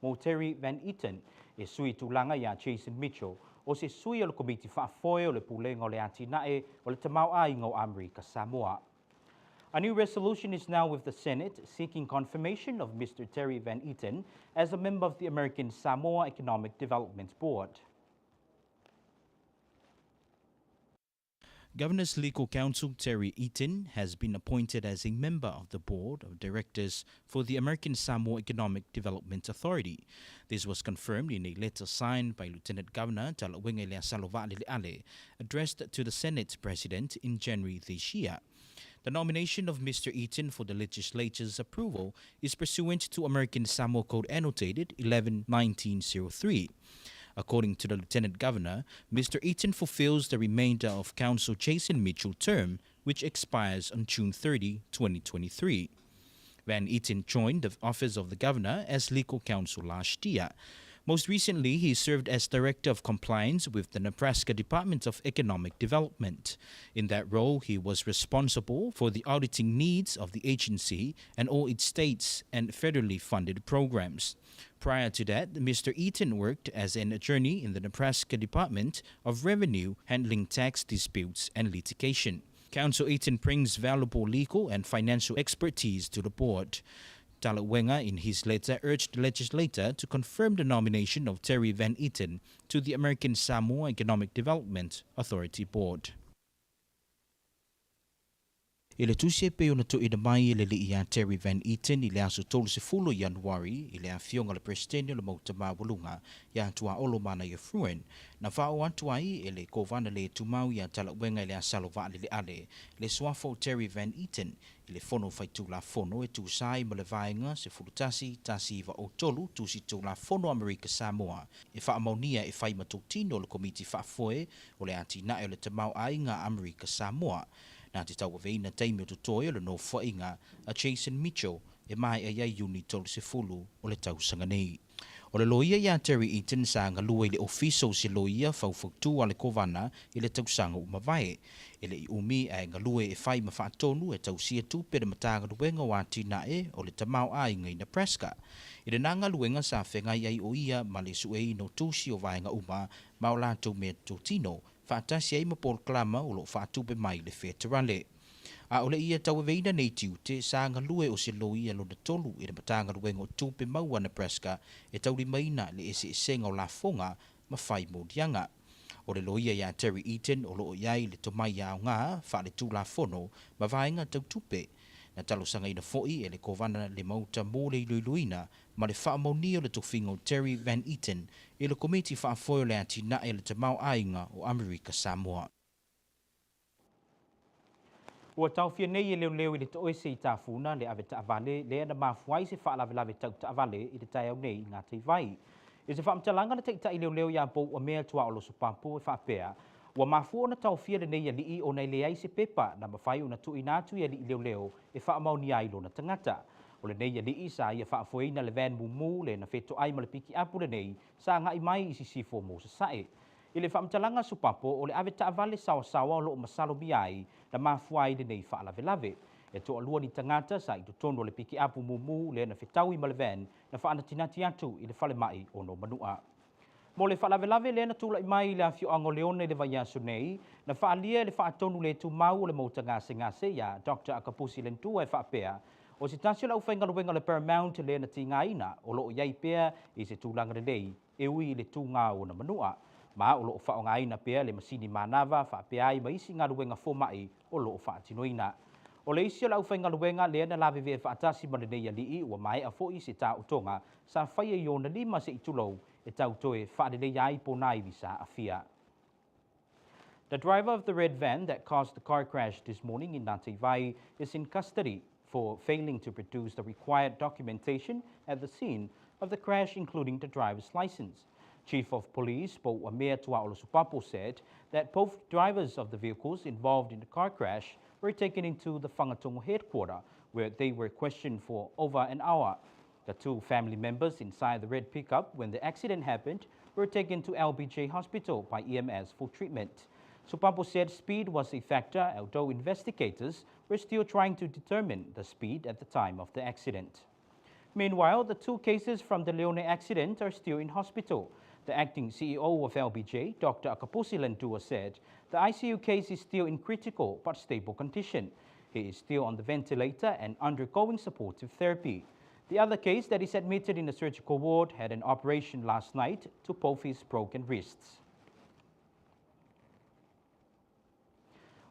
mo Terry Van Eaton e sui tulanga ia Jason Mitchell o se sui o le komiti whaafoe o le pulenga o le atinae o le tamau ainga o Amerika Samoa. A new resolution is now with the Senate seeking confirmation of Mr. Terry Van Eaton as a member of the American Samoa Economic Development Board. Governor's Legal Counsel Terry Eaton has been appointed as a member of the Board of Directors for the American Samoa Economic Development Authority. This was confirmed in a letter signed by Lieutenant Governor Talawinga Leasalova Leleale, addressed to the Senate President in January this year. The nomination of Mr. Eaton for the legislature's approval is pursuant to American Samoa Code Annotated 11-1903. According to the Lieutenant Governor, Mr. Eaton fulfills the remainder of Council Jason Mitchell's term, which expires on June 30, 2023. Van Eaton joined the office of the Governor as legal counsel last year. Most recently, he served as Director of Compliance with the Nebraska Department of Economic Development. In that role, he was responsible for the auditing needs of the agency and all its states and federally funded programs. Prior to that, Mr. Eaton worked as an attorney in the Nebraska Department of Revenue, handling tax disputes and litigation. Counsel Eaton brings valuable legal and financial expertise to the board. Talawinga, in his letter, urged the legislator to confirm the nomination of Terry Van Eaton to the American Samoa Economic Development Authority Board. I le tuse pe ona to ina mai le ia Terry Van Eaton i le aso tolu se fulo Januari i le afionga le presidente le mauta mawalunga ia tua olo mana ia fruen na whao atu ai e le kovana le tumau ia Talawinga i le asalo va le ale le swafo Terry Van Eaton i le fono faitu la fono e tu sai ma le vaenga se fulutasi tasi va o tolu tu si tu la fono Amerika Samoa e wha amaunia e whai matutino le komiti whaafoe o le atina e le tamau ainga Amerika Samoa. Nā te tau veina teime o tutoe o le no whainga a Jason Mitchell e mai a iai uni tolu se fulu o le tau sanga nei. O le loia ia Terry Eaton sa ngalua i le ofiso se loia faufautu a le kovana i le tau sanga umawai. E le i umi a ngalua e whai ma whaatonu e tau sia tupe le mataga luenga o atina e o le tamau a inga i Nebraska. I le nanga luenga sa whengai ai o ia ma le sue no tusi o vaenga uma ma o lato me tutino whaatasi ai ma Paul Klama o lo whaatupe mai le whetarale. A ole ia tau veina nei tiute sa ngalue o se loia lo na tolu i le matanga luenga o tupe maua Nebraska e tau li maina le ese senga o la fonga ma whai modianga. O le loia ia Terry Eaton o lo o iai le tomai au ngā wha le tū la fono ma vaenga tau tupe. Na talo sanga ina foi e le kovana le mauta mo le iluiluina ma le wha mauni o le tofinga o Terry Van Eaton i le komiti wha afoio le atina e le tamau ainga o Amerika Samoa. Ua tauwhia nei e leo i le toese i tāwhuna le ave taavale le ana mafuai se whaalawe tau taavale i le tai au nei ngā tei vai. I se whaamtalanga na teita i leo ia pou o mea tua o lo supapu e whaapea. Ua mafu ona tauwhia le nei a lii o nei le ai se pepa na mawhai una tu inatu i a li leo e whaamauni ai lo na tangata. O le nei a lii sa ia whaafoeina le van mumu le na wheto ai ma le piki apu le nei sa ngai mai i si sifo mo sa sae. I le whaamtalanga supapo o le ave taavale sawa o lo masalo biai na mafuai le nei whaalawelave. E to alua ni tangata sa i tono le piki apu mumu le na whetau i ma le van na whaanatinati atu i le whale mai o no manua. Mo le whaalawelave le na tula i mai le awhio ango leone le vai aso nei na whaalia le whaatonu le tu mau le mauta ngase ia Dr. Akapusi Lentua e whaapea. O se tasio lau whaingaluenga le Paramount le na tingaina o lo o iai pea i se tūlanga le nei e ui le tū ngā o na manua. Ma o loo whaongaina pea le masini manawa whaapea ai maisi ngā ruenga fomai o loo whaatinoina. O le isi o lau whainga ruenga le na lawe vea whaatasi ma le nei alii ua mai a fo i se tā utonga sa whaia i ona lima se itulou e tau toe whaade nei ai po nai visa a fia. The driver of the red van that caused the car crash this morning in Nantei is in custody for failing to produce the required documentation at the scene of the crash, including the driver's license. Chief of Police Po Amea Tuaolo Supapo said that both drivers of the vehicles involved in the car crash were taken into the Whangatongo headquarters, where they were questioned for over an hour. The two family members inside the red pickup when the accident happened were taken to LBJ Hospital by EMS for treatment. Supapo said speed was a factor, although investigators were still trying to determine the speed at the time of the accident. Meanwhile, the 2 cases from the Leone accident are still in hospital. The acting CEO of LBJ, Dr. Akapusi Lentua, said the ICU case is still in critical but stable condition. He is still on the ventilator and undergoing supportive therapy. The other case that is admitted in the surgical ward had an operation last night to both his broken wrists.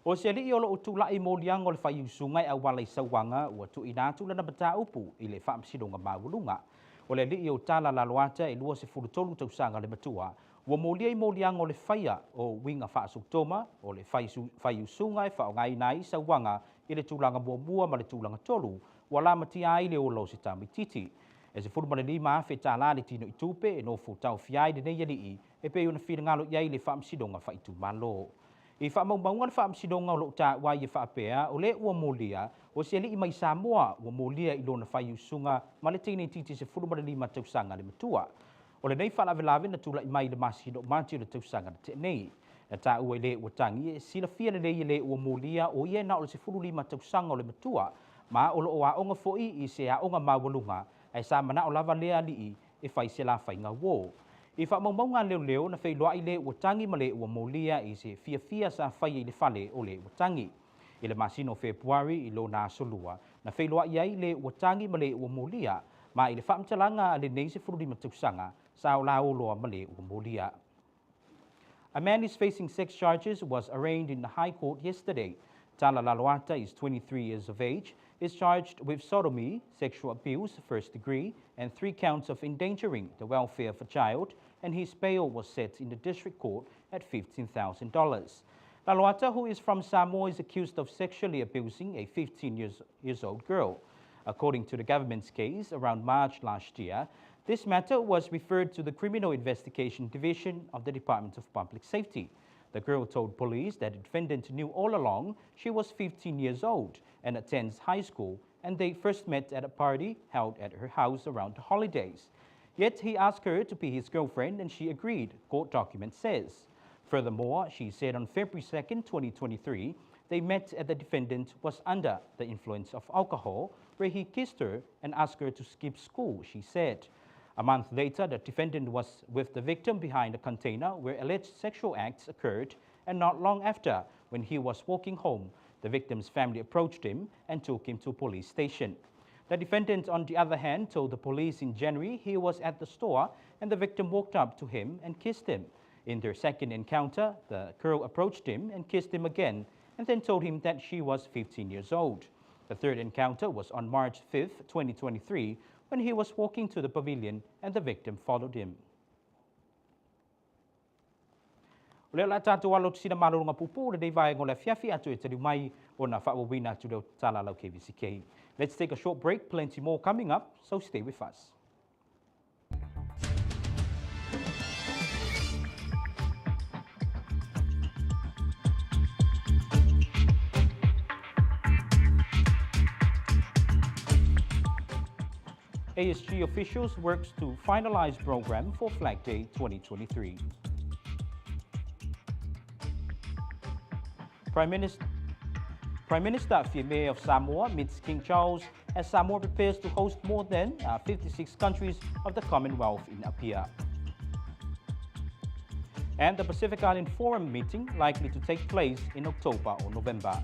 O se li o lo utulai mo liang o le whai usungai au wala i sawanga ua tu inatu lana bata upu i le whaamsidonga maulunga. O le li o tala laloata i lua se furutolu tausanga le matua, ua mo lia i mo liang o le whaia o winga whaasuktoma o le whai usungai whaongai nai sawanga i le tūlanga mua ma le tūlanga tolu, ua la matia ai le o lo se tamititi. E se furu lima fe tala le tino i tupe e no fu tau fiai de nei ali e pe una fina ngalo iai le whaamsidonga whaitu malo. I whaamaumaunga le whaamsidonga o lo ta wai e whaapea o le ua molia o se li i mai Samoa ua molia i lona whai usunga ma le tini titi se furu lima tausanga le matua. O le nei whalavelave na tula i mai le masido manti o le tausanga le te nei. Na ta ua i le ua tangi e sila fia le nei i le ua molia o ia na o le se furu lima tausanga o le matua ma o lo o a onga foi i se a onga mawalunga ai sa mana o lava lea li e whai se la whai ngā wō. I whaamaunga leo na whailoa i le ua tangi ma le ua molia i se fia sa whai i le whale o le ua tangi. I le masino Februari i lo nā solua na whailoa i ai le ua tangi ma le ua molia ma i le whaamtalanga le nei se furu lima tausanga sa o la oloa ma le ua molia. A man is facing sex charges was arraigned in the High Court yesterday. Tala Laloata is 23 years of age, is charged with sodomy, sexual abuse, first degree, and 3 counts of endangering the welfare of a child, and his bail was set in the district court at $15,000. Laloata, who is from Samoa, is accused of sexually abusing a 15-year-old girl. According to the government's case, around March last year, this matter was referred to the Criminal Investigation Division of the Department of Public Safety. The girl told police that the defendant knew all along she was 15 years old and attends high school, and they first met at a party held at her house around the holidays. Yet he asked her to be his girlfriend and she agreed, court document says. Furthermore, she said on February 2nd, 2023, they met at the defendant was under the influence of alcohol, where he kissed her and asked her to skip school, she said. A month later, the defendant was with the victim behind a container where alleged sexual acts occurred, and not long after, when he was walking home, the victim's family approached him and took him to a police station. The defendant, on the other hand, told the police in January he was at the store and the victim walked up to him and kissed him. In their second encounter, the girl approached him and kissed him again and then told him that she was 15 years old. The third encounter was on March 5th, 2023, when he was walking to the pavilion and the victim followed him. O le la tātou alo tisina marunga pupu le dei vai ngole fiafi atu e tari mai o na whaawawina atu leo tala lau KVZK. Let's take a short break, plenty more coming up, so stay with us. ASG officials works to finalize program for Flag Day 2023. Prime Minister Fiame of Samoa meets King Charles as Samoa prepares to host more than 56 countries of the Commonwealth in Apia. And the Pacific Island Forum meeting likely to take place in October or November.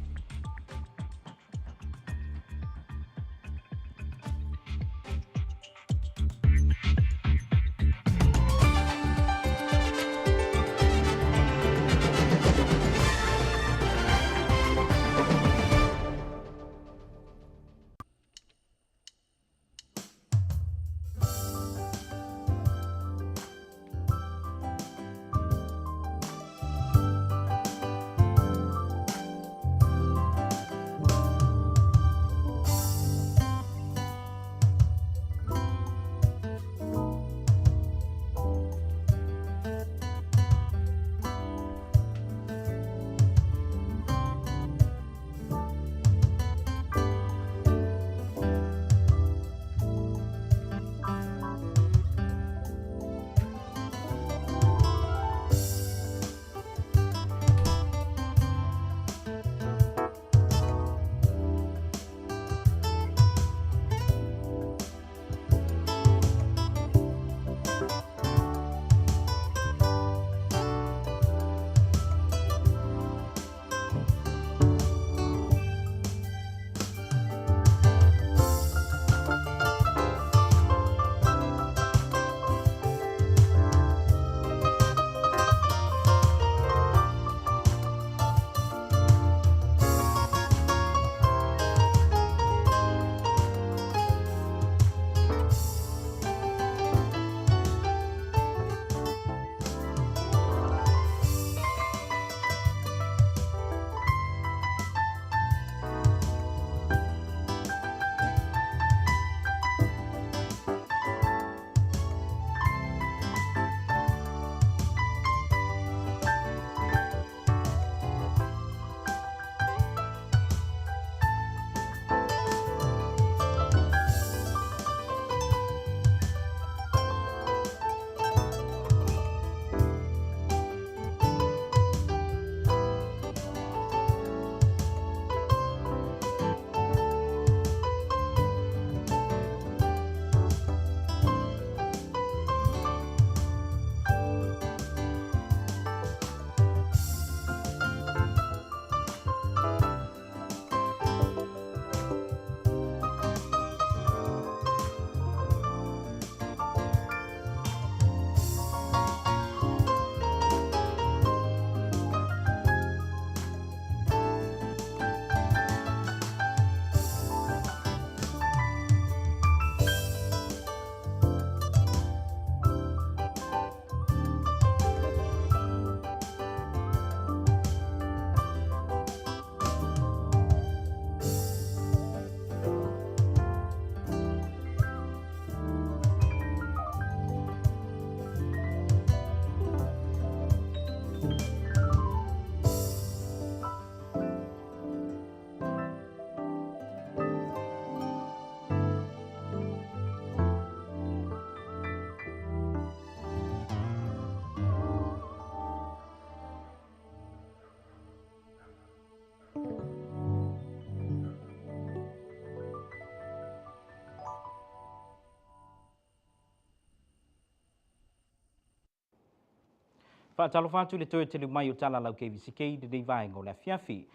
Whaatalofa le toe te mai o tala lau KVZK de dei vai ngō le fiafi.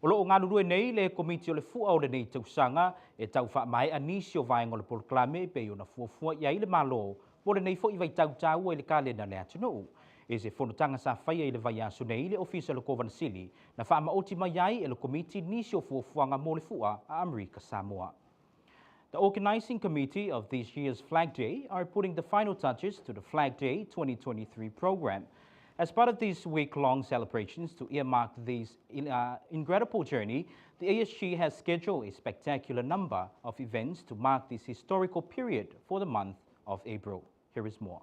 O lo ngā lurue nei le komiti o le fua o le nei tausanga e tau wha mai anisi o vai ngō le proklame pe o na fuafua ia i le malo o le nei fo i vai tau tau e le kalenda le atinu. E se whanutanga sa whaia i le vai aso nei le ofisa le Kovanasili na wha maoti mai ai e le komiti nisi o fuafuanga mo le fua a Amerika Samoa. The organizing committee of this year's Flag Day are putting the final touches to the Flag Day 2023 program. As part of these week-long celebrations to earmark this incredible journey, the ASG has scheduled a spectacular number of events to mark this historical period for the month of April. Here is more.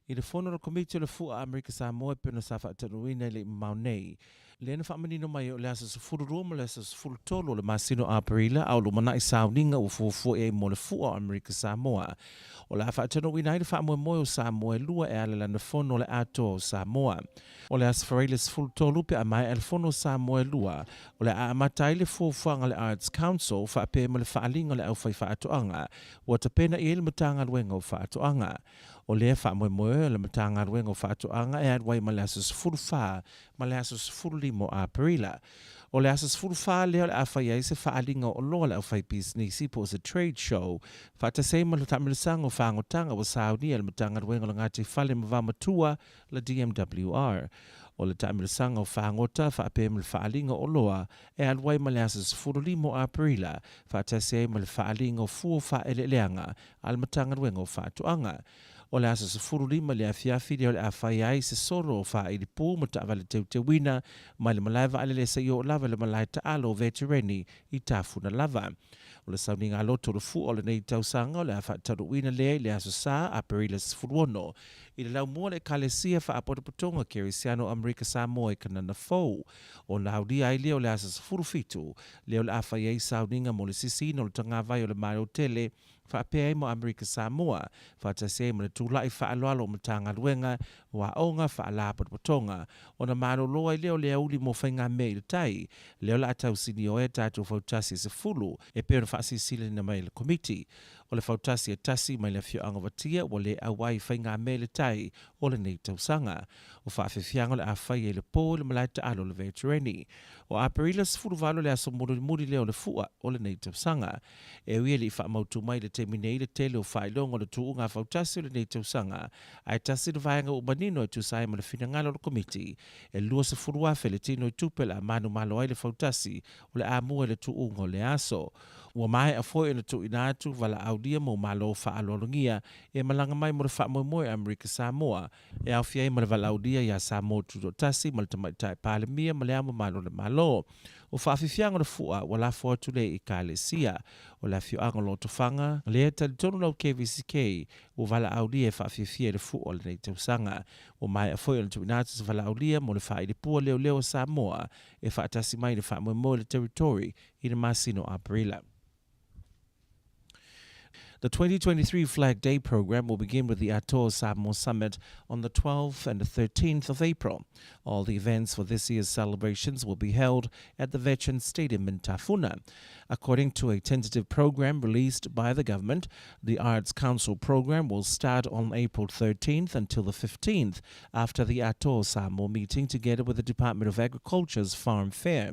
I le fono o komiti o le fua Amerika Samoa pena sa whaatanuina le maunei. Le na whamanino mai o le asa sa fururua mo le asa sa furutolo le masino a Parila au lo mana i sauninga o fuafua e mo le fua o Amerika Samoa. O le whaatanuina i le whaamua moe o Samoa lua e ala na fono le ato o Samoa. O le asa whareile sa furutolo pe a mai e le fono o Samoa lua. O le a amatai le fuafuanga le Arts Council whaape mo le whaalinga le au whai whaatoanga. Wa ta pena i ele matanga luenga o whaatoanga. O le whaamoemoe le matanga ruenga o whaatoanga e adwai ma le asas furuwha, ma le asas furulimo a Parila. O le asas furuwha leo le awhai ai se whaalinga o loa le awhai businessi po se trade show. Whaatasei ma le tamilisanga o whaangotanga o Saudi le matanga ruenga le ngati whale mawamatua le DMWR. O le tamilisanga o whaangota whaape ma le whaalinga o loa e adwai ma le asas furulimo a Parila. Whaatasei ma le whaalinga o fuo eleleanga al matanga ruenga o whaatoanga. O le asa sa furulima le afiafi leo le awhai ai se soro o wha i li pō ma ta awale te wina ma le malaiva ale le sa i o lava le malai ta alo o veterani i tāfuna lava. O le sauni ngā loto le fu o le nei tausanga o le awha taru wina le asa sa a Perilas furuono. I le lau mua le kalesia wha apotopotonga KVZK Amerika Samoa i kanana fau. O na hauri ai leo le asa sa furufitu leo le awhai ai sauninga mo le sisi no le tangawai o le mai o tele whaapea mo Amerika Samoa, whaatase mo le tūlai whaaloalo mo tanga ruenga, wa onga whaalapat potonga, o na maro loa i leo lea uli mo whainga mei le tai, leo la atau sini o e tātou whautasi se fulu, e pēra whaasi sile na mai le komiti. O le whautasi e tasi mai le fio anga watia, o le awai whainga mei le tai, o le nei tausanga. O whaafewhianga le awhai e le pō le malai ta alo le veterani. O a Perilas furuvalo le aso muri leo le fua, o le nei tausanga. E uia li whaamautu mai le te minei le tele o whailongo le tuu ngā whautasi o le nei tausanga. Ai tasi le vaenga o manino e tusai ma le finangalo le komiti. E lua se furuafe le tino i tupela manu malo ai le whautasi o le amua le tuu ngo le aso. Ua mai a foi na tu inatu wala audia mo malo whaalolongia e malanga mai mo le whaamoemoe Amerika Samoa. E au fiai mo le wala audia ia Samoa tutotasi ma le tamaitai palemia ma le amo malo le malo. O whaafifianga le fua wala fua tule i kālesia. O la fio anga lo tofanga, le tali tonu lau KVZK o wala audia e whaafifia le fua o le nei tausanga. O mai a foi na tu inatu sa wala audia mo le whaidipua leo Samoa e whaatasi mai le whaamoemoe le territory i le masino a Parila. The 2023 Flag Day program will begin with the Atoa Samoa Summit on the 12th and the 13th of April. All the events for this year's celebrations will be held at the Veterans Stadium in Tafuna. According to a tentative program released by the government, the Arts Council program will start on April 13th until the 15th after the Atoa Samoa meeting together with the Department of Agriculture's Farm Fair.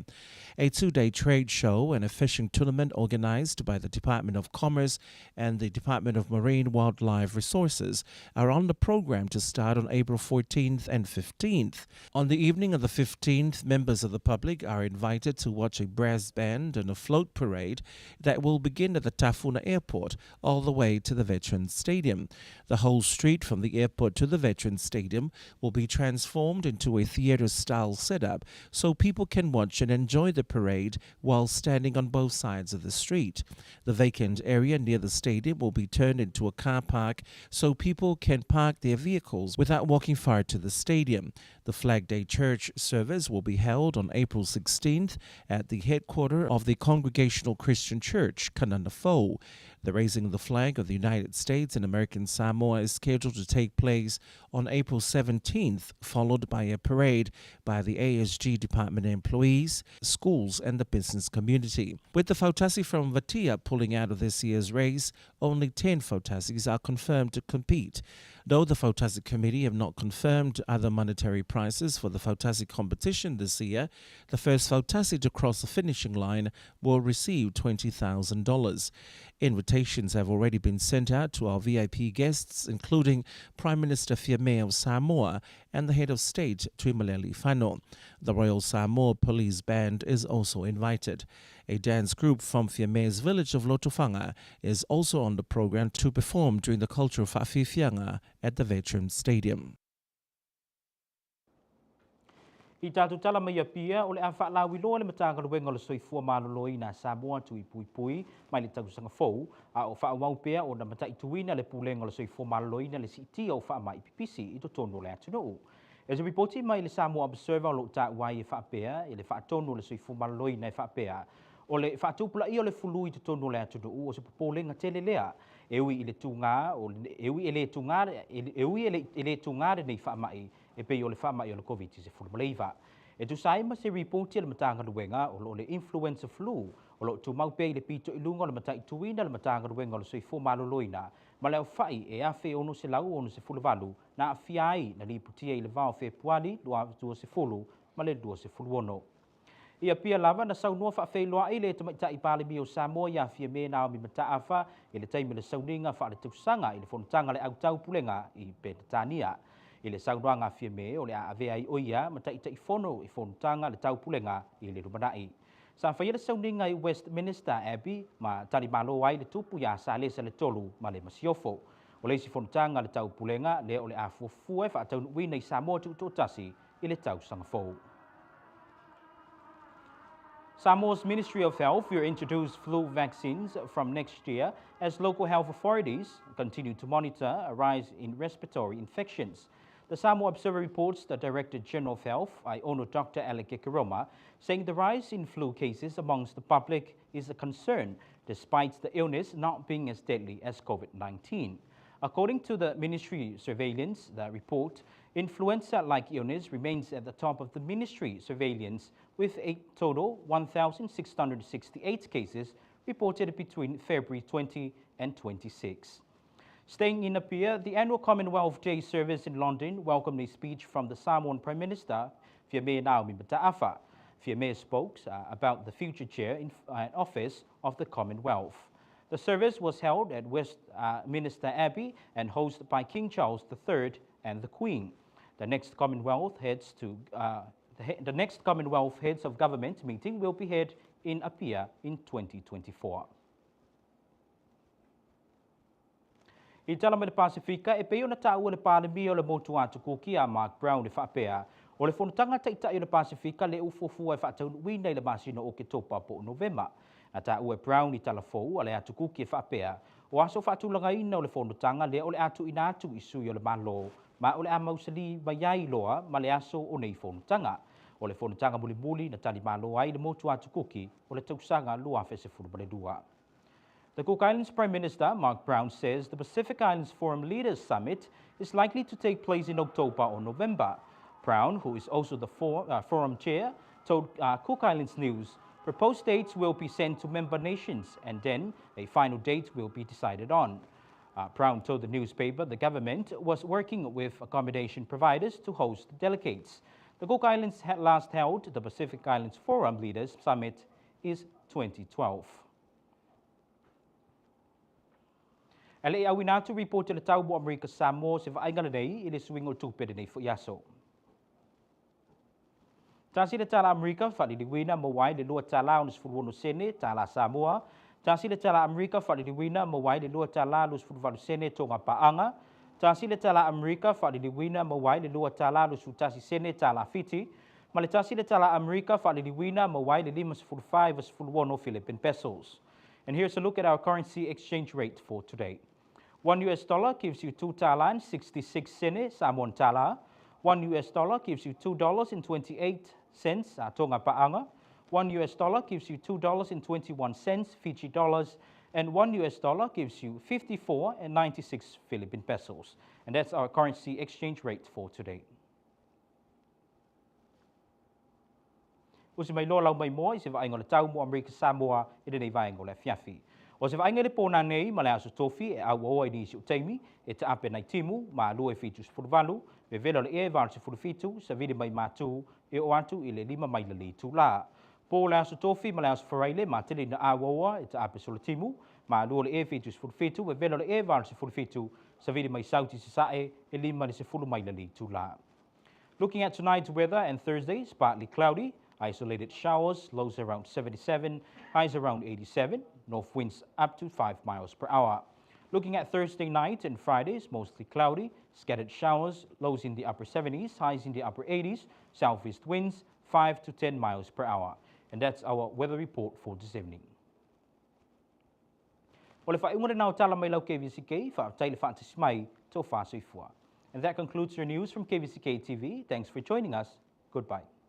A two-day trade show and a fishing tournament organized by the Department of Commerce and the Department of Marine Wildlife Resources are on the program to start on April 14th and 15th. On the evening of the 15th, members of the public are invited to watch a brass band and a float parade that will begin at the Tafuna Airport all the way to the Veterans Stadium. The whole street from the airport to the Veterans Stadium will be transformed into a theater-style setup so people can watch and enjoy the parade while standing on both sides of the street. The vacant area near the stadium will be turned into a car park so people can park their vehicles without walking far to the stadium. The Flag Day Church service will be held on April 16th at the headquarters of the Congregational Christian Church, Kananafo. The raising of the flag of the United States in American Samoa is scheduled to take place on April 17th, followed by a parade by the ASG department employees, schools, and the business community. With the Fautasi from Vatia pulling out of this year's race, only 10 Fautasis are confirmed to compete. Though the Fautasi Committee have not confirmed other monetary prizes for the Fautasi competition this year, the first Fautasi to cross the finishing line will receive $20,000. Invitations have already been sent out to our VIP guests, including Prime Minister Fiame of Samoa and the head of state, Tuimaleli Fano. The Royal Samoa Police Band is also invited. A dance group from Fiame's village of Lotofanga is also on the program to perform during the cultural Fa'afifianga at the Veterans Stadium. I tātou tala mai a pia, o le a whaalawi loa le matanga luenga le soifua maloloi na Samoa tui pui pui, mai le tausanga fou, a o whaawau pia o na matai tuina le pulenga le soifua maloloi na le siti o whaamai pipisi i to tono le atunuu. As a reporting mai le Samoa Observer o lo ta wai e whaapea, i le whaatono le soifua maloloi na e whaapea, o le whaatupula i o le fulu i to tono le atunuu o se popolenga tele lea, ewi i le tunga, o ewi e le tunga, ewi e le tunga nei whaamai, e pe o le whaamai o le COVID-19 se fulmaleiva. E tu sai ma se reporti le matanga luenga o lo le influenza flu o lo tu mau pe le pito ilunga le matai tuina le matanga luenga o le soifo maloloina ma le fai e afe ono se lau ono se fulvalu na afiai na li putia i le vao fe puali dua se fulu ma le dua se fuluono. Ia pia lava na saunua whaafeiloa i le tamaitai pale mi o Samoa ia Fiame na o mi mataafa i le taimi le sauninga wha le tausanga i le fonutanga le autau pulenga i Petatania. I le saunoanga Fiame o le avea i oia mataitai fono i fonutanga le taupulenga i le rumanai. Sa whaia le sauninga i Westminster Abbey ma tali malo ai le tupu ia sa lesa le tolu ma le masiofo. O le si fonutanga le taupulenga le o le afuafua e whaataunuina i Samoa tutotasi i le tausanga fou. Samoa's Ministry of Health will introduce flu vaccines from next year as local health authorities continue to monitor a rise in respiratory infections. The Samoa Observer reports the Director General of Health, Iono Dr. Alec Kekeroma, saying the rise in flu cases amongst the public is a concern, despite the illness not being as deadly as COVID-19. According to the ministry surveillance, the report, influenza-like illness remains at the top of the ministry surveillance, with a total 1,668 cases reported between February 20 and 26. Staying in Apia, the annual Commonwealth Day service in London welcomed a speech from the Samoan Prime Minister, Fiame Naomi Mataafa. Fiame spoke about the future chair in office of the Commonwealth. The service was held at Westminster Abbey and hosted by King Charles III and the Queen. The next Commonwealth Heads of Government meeting will be held in Apia in 2024. I tala le Pasifika e peo na tau le palemi o le motu atu kuki a Mark Brown le whaapea. O le whanutanga taitai le Pasifika le ufofua e whaataunuina i le masino o ke topa po November. Na tau e Brown i tala fou a le atu kuki e whaapea. O aso whaatulanga ina o le whanutanga le o le atu ina atu i sui o le malo. Ma o le amausali maiai loa ma le aso o nei whanutanga. O le whanutanga muli muli na tali malo ai le motu atu kuki o le tausanga lua fese furubale dua. The Cook Islands Prime Minister, Mark Brown, says the Pacific Islands Forum Leaders Summit is likely to take place in October or November. Brown, who is also the forum chair, told Cook Islands News proposed dates will be sent to member nations and then a final date will be decided on. Brown told the newspaper the government was working with accommodation providers to host delegates. The Cook Islands had last held the Pacific Islands Forum Leaders Summit is 2012. Ele awinatu report le tau bo Amerika Samoa se vaingana nei i le swingo tupede nei fuiaso. Tasi le tala Amerika whaliliwina mawai le lua tala onus furuono sene tala Samoa. Tasi le tala Amerika whaliliwina mawai le lua tala onus furuono sene tonga paanga. Tasi le tala Amerika whaliliwina mawai le lua tala onus futasi sene tala Fiti. Ma le tasi le tala Amerika whaliliwina mawai le 5.5 furuono Philippine pesos. And here's a look at our currency exchange rate for today. $1 US gives you 2 tala and 66 sene Samoan tala. $1 US gives you $2.28 Tonga paanga. $1 US gives you $2.21 Fiji dollars. And $1 gives you 54.96 Philippine pesos. And that's our currency exchange rate for today. O se mai lola mai mo i se vai ngole tau mo Amerika Samoa I le nei vai ngole fiafi. O se vai ngole pona nei ma le aso tofi e au oa I ni si utaimi e te ape nai timu ma lua e fitu se furvalu me velo le e val se furfitu sa vide mai matu e o atu I le 5 mai le li tu la. Po le aso tofi ma le aso faraile ma tele na au oa e te ape solo timu ma lua le e fitu se furfitu me velo le e val se furfitu sa vide mai sauti se sae e 5 le se fulu mai le li tu la. Looking at tonight's weather and Thursday's partly cloudy. Isolated showers, lows around 77, highs around 87, north winds up to 5 miles per hour. Looking at Thursday night and Friday's mostly cloudy, scattered showers, lows in the upper 70s, highs in the upper 80s, southeast winds 5 to 10 miles per hour. And that's our weather report for this evening. Ole fa umore nau tala mai lau KVZK, fa taile fa antisimai, tau fa soifua. And that concludes your news from KVZK TV. Thanks for joining us. Goodbye.